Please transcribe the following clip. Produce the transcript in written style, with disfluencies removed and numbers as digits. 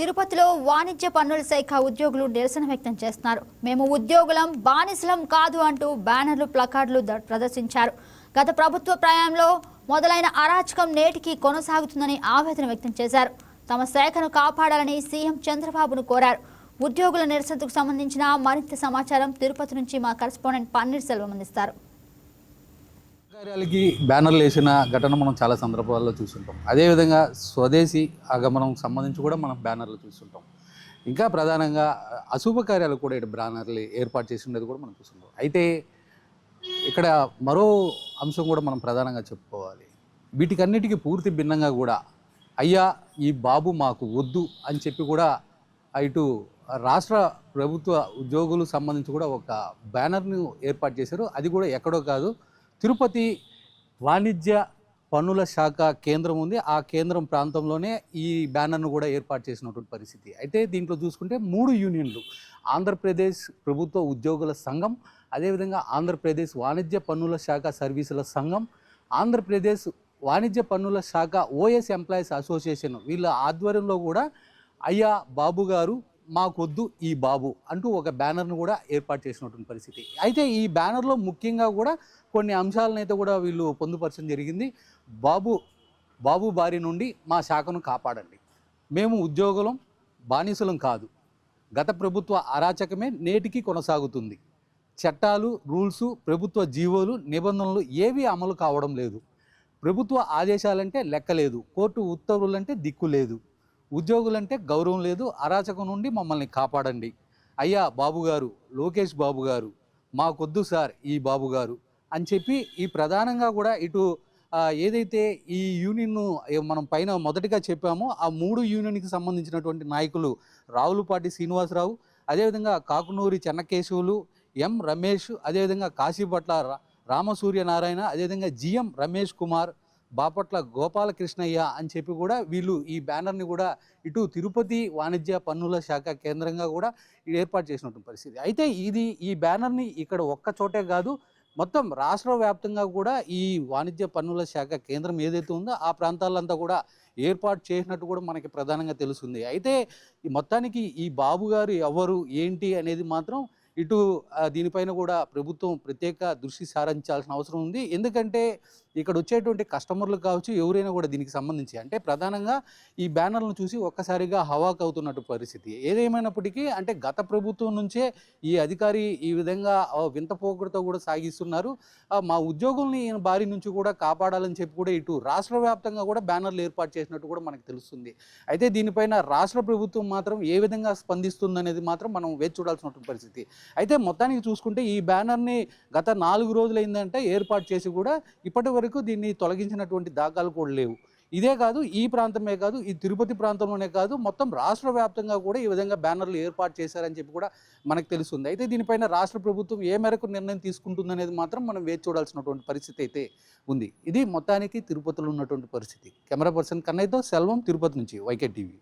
తిరుపతిలో వాణిజ్య పన్నుల శాఖ ఉద్యోగులు నిరసన వ్యక్తం చేస్తున్నారు. మేము ఉద్యోగులం బానిసలం కాదు అంటూ బ్యానర్లు ప్లకార్డులు ప్రదర్శించారు. గత ప్రభుత్వ ప్రయాణంలో మొదలైన అరాచకం నేటికి కొనసాగుతుందని ఆవేదన వ్యక్తం చేశారు. తమ శాఖను కాపాడాలని సీఎం చంద్రబాబును కోరారు. ఉద్యోగుల నిరసనకు సంబంధించిన మరింత సమాచారం తిరుపతి నుంచి మా కరెస్పాండెంట్ పన్నీర్ సెల్వం అందిస్తారు. కార్యాలకి బ్యానర్లు వేసిన ఘటన మనం చాలా సందర్భాల్లో చూస్తుంటాం. అదేవిధంగా స్వదేశీ ఆగమనం సంబంధించి కూడా మనం బ్యానర్లు చూస్తుంటాం. ఇంకా ప్రధానంగా అశుభ కార్యాలు కూడా ఇక్కడ బ్యానర్లు ఏర్పాటు చేసి ఉండేది కూడా మనం చూస్తుంటాం. అయితే ఇక్కడ మరో అంశం కూడా మనం ప్రధానంగా చెప్పుకోవాలి. వీటికన్నిటికీ పూర్తి భిన్నంగా కూడా అయ్యా ఈ బాబు మాకు వద్దు అని చెప్పి కూడా ఇటు రాష్ట్ర ప్రభుత్వ ఉద్యోగులు సంబంధించి కూడా ఒక బ్యానర్ను ఏర్పాటు చేశారు. అది కూడా ఎక్కడో కాదు, తిరుపతి వాణిజ్య పన్నుల శాఖ కేంద్రం ఉంది. ఆ కేంద్రం ప్రాంతంలోనే ఈ బ్యానర్ను కూడా ఏర్పాటు చేసినటువంటి పరిస్థితి. అయితే దీంట్లో చూసుకుంటే 3 యూనియన్లు, ఆంధ్రప్రదేశ్ ప్రభుత్వ ఉద్యోగుల సంఘం, అదేవిధంగా ఆంధ్రప్రదేశ్ వాణిజ్య పన్నుల శాఖ సర్వీసుల సంఘం, ఆంధ్రప్రదేశ్ వాణిజ్య పన్నుల శాఖ ఓఎస్ ఎంప్లాయీస్ అసోసియేషన్, వీళ్ళ ఆధ్వర్యంలో కూడా అయ్యా బాబు గారు మాకొద్దు ఈ బాబు అంటూ ఒక బ్యానర్ను కూడా ఏర్పాటు చేసినటువంటి పరిస్థితి. అయితే ఈ బ్యానర్లో ముఖ్యంగా కూడా కొన్ని అంశాలనైతే కూడా వీళ్ళు పొందుపరచడం జరిగింది. బాబు బారి నుండి మా శాఖను కాపాడండి, మేము ఉద్యోగులం బానిసలం కాదు, గత ప్రభుత్వ అరాచకమే నేటికి కొనసాగుతుంది, చట్టాలు రూల్సు ప్రభుత్వ జీవోలు నిబంధనలు ఏవి అమలు కావడం లేదు, ప్రభుత్వ ఆదేశాలంటే లెక్కలేదు, కోర్టు ఉత్తర్వులంటే దిక్కు లేదు, ఉద్యోగులంటే గౌరవం లేదు, అరాచకం నుండి మమ్మల్ని కాపాడండి, అయ్యా బాబు గారు లోకేష్ బాబు గారు మాకొద్దు సార్ ఈ బాబు గారు అని చెప్పి ఈ ప్రధానంగా కూడా ఇటు ఏదైతే ఈ యూనియన్ను మనం పైన మొదటిగా చెప్పామో ఆ 3 యూనియన్కి సంబంధించినటువంటి నాయకులు రావులపాటి శ్రీనివాసరావు, అదేవిధంగా కాకునూరి చెన్నకేశవులు, ఎం రమేష్, అదేవిధంగా కాశీపట్ల రామసూర్యనారాయణ, అదేవిధంగా జిఎం రమేష్ కుమార్, బాపట్ల గోపాలకృష్ణయ్య అని చెప్పి కూడా వీళ్ళు ఈ బ్యానర్ని కూడా ఇటు తిరుపతి వాణిజ్య పన్నుల శాఖ కేంద్రంగా కూడా ఏర్పాటు చేసినటువంటి పరిస్థితి. అయితే ఈ బ్యానర్ని ఇక్కడ ఒక్క చోటే కాదు, మొత్తం రాష్ట్ర వ్యాప్తంగా కూడా ఈ వాణిజ్య పన్నుల శాఖ కేంద్రం ఏదైతే ఉందో ఆ ప్రాంతాలంతా కూడా ఏర్పాటు చేసినట్టు కూడా మనకి ప్రధానంగా తెలుస్తుంది. అయితే ఈ మొత్తానికి ఈ బాబు గారు ఎవరు ఏంటి అనేది మాత్రం ఇటు దీనిపైన కూడా ప్రభుత్వం ప్రత్యేక దృష్టి సారించాల్సిన అవసరం ఉంది. ఎందుకంటే ఇక్కడ వచ్చేటువంటి కస్టమర్లు కావచ్చు, ఎవరైనా కూడా దీనికి సంబంధించి అంటే ప్రధానంగా ఈ బ్యానర్లను చూసి ఒక్కసారిగా హవాక్ అవుతున్నట్టు పరిస్థితి. ఏదేమైనప్పటికీ అంటే గత ప్రభుత్వం నుంచే ఈ అధికారి ఈ విధంగా వింత పోకడతో కూడా సాగిస్తున్నారు. మా ఉద్యోగుల్ని బారి నుంచి కూడా కాపాడాలని చెప్పి కూడా ఇటు రాష్ట్ర వ్యాప్తంగా కూడా బ్యానర్లు ఏర్పాటు చేసినట్టు కూడా మనకు తెలుస్తుంది. అయితే దీనిపైన రాష్ట్ర ప్రభుత్వం మాత్రం ఏ విధంగా స్పందిస్తుంది అనేది మాత్రం మనం వేచి చూడాల్సినటువంటి పరిస్థితి. అయితే మొత్తానికి చూసుకుంటే ఈ బ్యానర్ని గత 4 రోజులైందంటే ఏర్పాటు చేసి కూడా ఇప్పటి వరకు దీన్ని తొలగించినటువంటి దాఖలు కూడా లేవు. ఇదే కాదు, ఈ ప్రాంతమే కాదు, ఈ తిరుపతి ప్రాంతంలోనే కాదు, మొత్తం రాష్ట్ర వ్యాప్తంగా కూడా ఈ విధంగా బ్యానర్లు ఏర్పాటు చేశారని చెప్పి కూడా మనకు తెలుస్తుంది. అయితే దీనిపైన రాష్ట్ర ప్రభుత్వం ఏ మేరకు నిర్ణయం తీసుకుంటుందనేది మాత్రం మనం వేచి చూడాల్సినటువంటి పరిస్థితి అయితే ఉంది. ఇది మొత్తానికి తిరుపతిలో ఉన్నటువంటి పరిస్థితి. కెమెరా పర్సన్ కన్నయ్యతో సెల్వం, తిరుపతి నుంచి YK టీవీ.